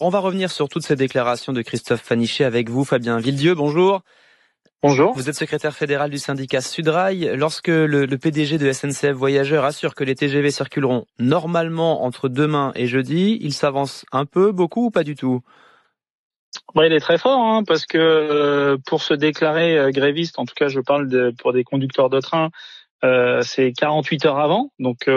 On va revenir sur toutes ces déclarations de Christophe Fanichet avec vous, Fabien Villedieu. Bonjour. Bonjour. Vous êtes secrétaire fédéral du syndicat Sudrail. Lorsque le PDG de SNCF Voyageurs assure que les TGV circuleront normalement entre demain et jeudi, il s'avance un peu, beaucoup ou pas du tout? Il est très fort, parce que pour se déclarer gréviste, en tout cas je parle pour des conducteurs de train, c'est 48 heures avant. Donc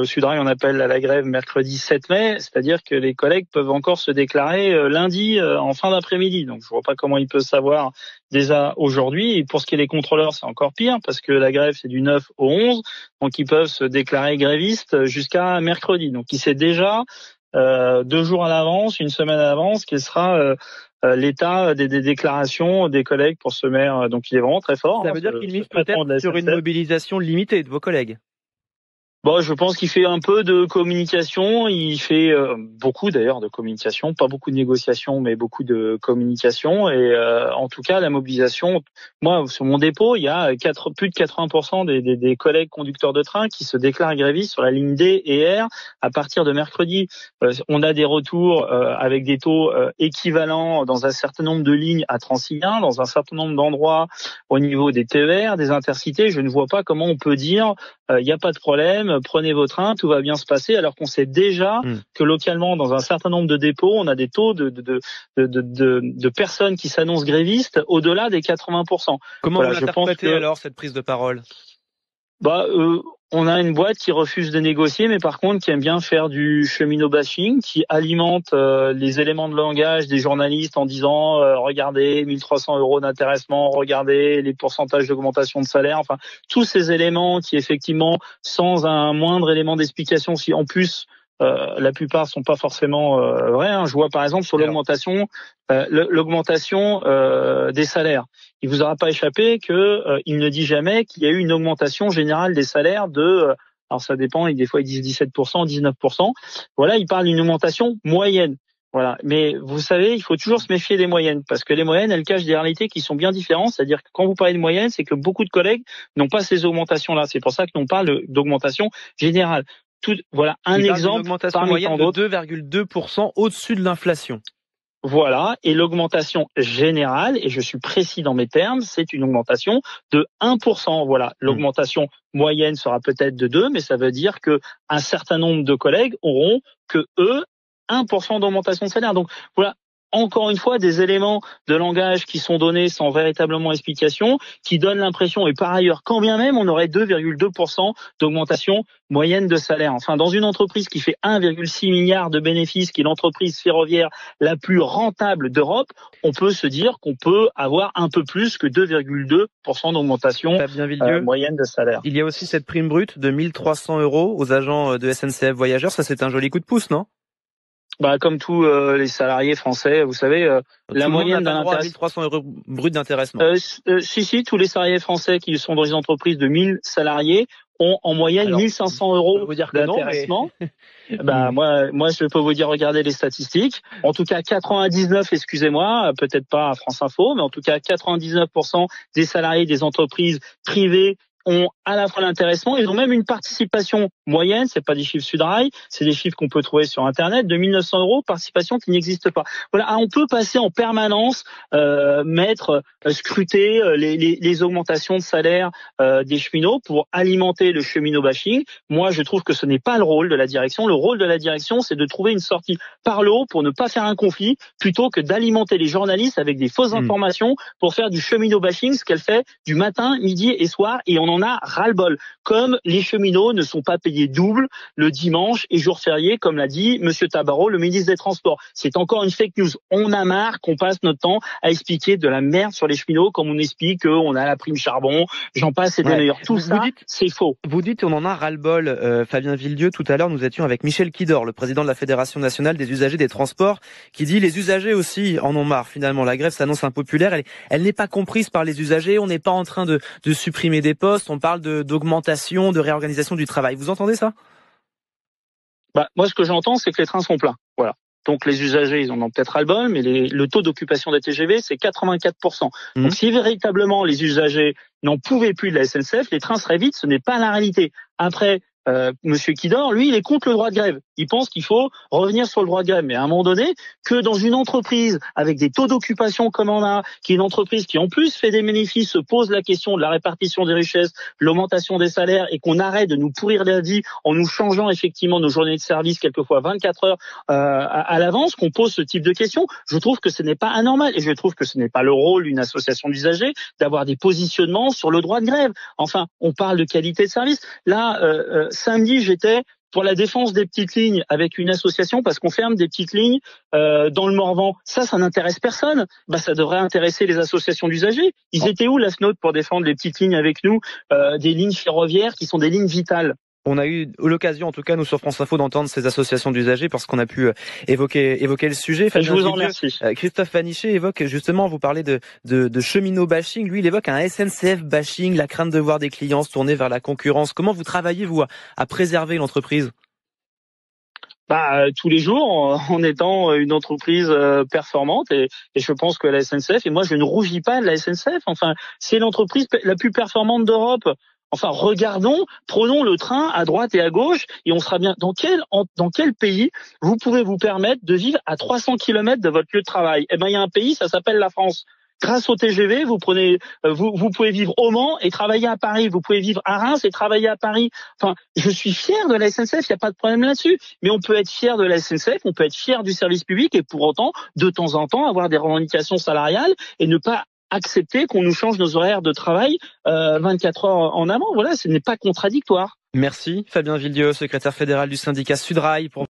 Sudrail on appelle à la grève mercredi 7 mai, c'est-à-dire que les collègues peuvent encore se déclarer lundi en fin d'après-midi. Donc je vois pas comment ils peuvent savoir déjà aujourd'hui. Et pour ce qui est des contrôleurs, c'est encore pire parce que la grève c'est du 9 au 11, donc ils peuvent se déclarer grévistes jusqu'à mercredi. Donc il sait déjà 2 jours à l'avance, une semaine à l'avance, quel sera l'état des déclarations des collègues pour ce maire. Donc il est vraiment très fort. Ça veut dire qu'il mise peut-être sur une mobilisation limitée de vos collègues. Je pense qu'il fait un peu de communication, il fait beaucoup d'ailleurs de communication, pas beaucoup de négociations, mais beaucoup de communication. Et en tout cas, la mobilisation, moi, sur mon dépôt, il y a plus de 80% des collègues conducteurs de train qui se déclarent grévistes sur la ligne D et R à partir de mercredi. On a des retours avec des taux équivalents dans un certain nombre de lignes à Transilien, dans un certain nombre d'endroits au niveau des TER, des intercités. Je ne vois pas comment on peut dire il n'y a pas de problème, prenez vos trains, tout va bien se passer, alors qu'on sait déjà que localement, dans un certain nombre de dépôts, on a des taux de personnes qui s'annoncent grévistes au-delà des 80%. Comment vous l'interprétez alors, cette prise de parole? On a une boîte qui refuse de négocier, mais par contre qui aime bien faire du cheminot bashing, qui alimente les éléments de langage des journalistes en disant regardez 1300 € d'intéressement, regardez les pourcentages d'augmentation de salaire, enfin tous ces éléments qui effectivement sans un moindre élément d'explication, si en plus la plupart sont pas forcément vrais. Je vois par exemple sur l'augmentation des salaires. Il vous aura pas échappé que il ne dit jamais qu'il y a eu une augmentation générale des salaires de alors ça dépend, et des fois ils disent 17%, 19%. Voilà, il parle d'une augmentation moyenne. Voilà, mais vous savez, il faut toujours se méfier des moyennes parce que les moyennes, elles cachent des réalités qui sont bien différentes. C'est-à-dire que quand vous parlez de moyenne, c'est que beaucoup de collègues n'ont pas ces augmentations-là. C'est pour ça que l'on parle d'augmentation générale. Voilà un exemple parmi tant d'autres. De 2,2% au-dessus de l'inflation. Voilà, et l'augmentation générale, et je suis précis dans mes termes, c'est une augmentation de 1%. Voilà, l'augmentation moyenne sera peut-être de 2, mais ça veut dire que un certain nombre de collègues auront que eux 1% d'augmentation de salaire. Donc voilà, encore une fois, des éléments de langage qui sont donnés sans véritablement explication, qui donnent l'impression, et par ailleurs, quand bien même on aurait 2,2% d'augmentation moyenne de salaire. Enfin, dans une entreprise qui fait 1,6 milliard de bénéfices, qui est l'entreprise ferroviaire la plus rentable d'Europe, on peut se dire qu'on peut avoir un peu plus que 2,2% d'augmentation moyenne de salaire. Il y a aussi cette prime brute de 1300 € aux agents de SNCF Voyageurs. Ça, c'est un joli coup de pouce, non? Comme tous les salariés français, vous savez, la moyenne d'un intéressement. 1300 € brut d'intéressement. Si, tous les salariés français qui sont dans des entreprises de 1000 salariés ont en moyenne 1500 € d'intéressement. Moi, je peux vous dire, regardez les statistiques. En tout cas, 99, excusez-moi, peut-être pas à France Info, mais en tout cas, 99% des salariés des entreprises privées ont à la fois l'intéressement, ils ont même une participation moyenne, c'est pas des chiffres Sudrail, c'est des chiffres qu'on peut trouver sur Internet, de 1900 €, participation qui n'existe pas. Voilà, on peut passer en permanence, scruter les augmentations de salaire des cheminots pour alimenter le cheminot bashing. Moi, je trouve que ce n'est pas le rôle de la direction. Le rôle de la direction, c'est de trouver une sortie par le haut pour ne pas faire un conflit, plutôt que d'alimenter les journalistes avec des fausses informations pour faire du cheminot bashing, ce qu'elle fait du matin, midi et soir, et on en a ras-le-bol. Comme les cheminots ne sont pas payés double le dimanche et jour férié, comme l'a dit Monsieur Tabarot, le ministre des Transports. C'est encore une fake news. On a marre qu'on passe notre temps à expliquer de la merde sur les cheminots, comme on explique qu'on a la prime charbon, j'en passe, c'est des meilleurs. Tout ça, c'est faux. Vous dites on en a ras-le-bol, Fabien Villedieu. Tout à l'heure, nous étions avec Michel Kidor, le président de la Fédération nationale des usagers des transports, qui dit les usagers aussi en ont marre. Finalement, la grève s'annonce impopulaire. Elle n'est pas comprise par les usagers. On n'est pas en train de supprimer des postes. On parle d'augmentation, de réorganisation du travail. Vous entendez ça? Moi, ce que j'entends, c'est que les trains sont pleins. Voilà. Donc les usagers, ils en ont peut-être ras-le-bol, mais le taux d'occupation des TGV, c'est 84%. Donc si véritablement les usagers n'en pouvaient plus de la SNCF, les trains seraient vides, ce n'est pas la réalité. Après, Monsieur Kidor, lui, il est contre le droit de grève. Il pense qu'il faut revenir sur le droit de grève. Mais à un moment donné, que dans une entreprise avec des taux d'occupation comme on a, qui est une entreprise qui en plus fait des bénéfices, se pose la question de la répartition des richesses, l'augmentation des salaires, et qu'on arrête de nous pourrir la vie en nous changeant effectivement nos journées de service quelquefois 24 heures à l'avance, qu'on pose ce type de questions, je trouve que ce n'est pas anormal. Et je trouve que ce n'est pas le rôle d'une association d'usagers d'avoir des positionnements sur le droit de grève. Enfin, on parle de qualité de service. Là, samedi, j'étais pour la défense des petites lignes avec une association parce qu'on ferme des petites lignes dans le Morvan. Ça n'intéresse personne. Ça devrait intéresser les associations d'usagers. Ils étaient où la SNOT pour défendre les petites lignes avec nous, des lignes ferroviaires qui sont des lignes vitales? On a eu l'occasion, en tout cas, nous, sur France Info, d'entendre ces associations d'usagers parce qu'on a pu évoquer le sujet. Je vous en remercie. Christophe Vaniché évoque justement, vous parlez de cheminot bashing. Lui, il évoque un SNCF bashing, la crainte de voir des clients se tourner vers la concurrence. Comment vous travaillez, vous, à préserver l'entreprise? Tous les jours, en étant une entreprise performante, et je pense que la SNCF, et moi je ne rougis pas de la SNCF, enfin, c'est l'entreprise la plus performante d'Europe. Enfin, prenons le train à droite et à gauche et on sera bien. Dans quel pays vous pouvez vous permettre de vivre à 300 km de votre lieu de travail? Eh ben, il y a un pays, ça s'appelle la France. Grâce au TGV, vous pouvez vivre au Mans et travailler à Paris. Vous pouvez vivre à Reims et travailler à Paris. Enfin, je suis fier de la SNCF, il n'y a pas de problème là-dessus. Mais on peut être fier de la SNCF, on peut être fier du service public et pour autant, de temps en temps, avoir des revendications salariales et ne pas accepter qu'on nous change nos horaires de travail 24 heures en avant. Voilà, ce n'est pas contradictoire. Merci Fabien Villedieu, secrétaire fédéral du syndicat Sudrail, pour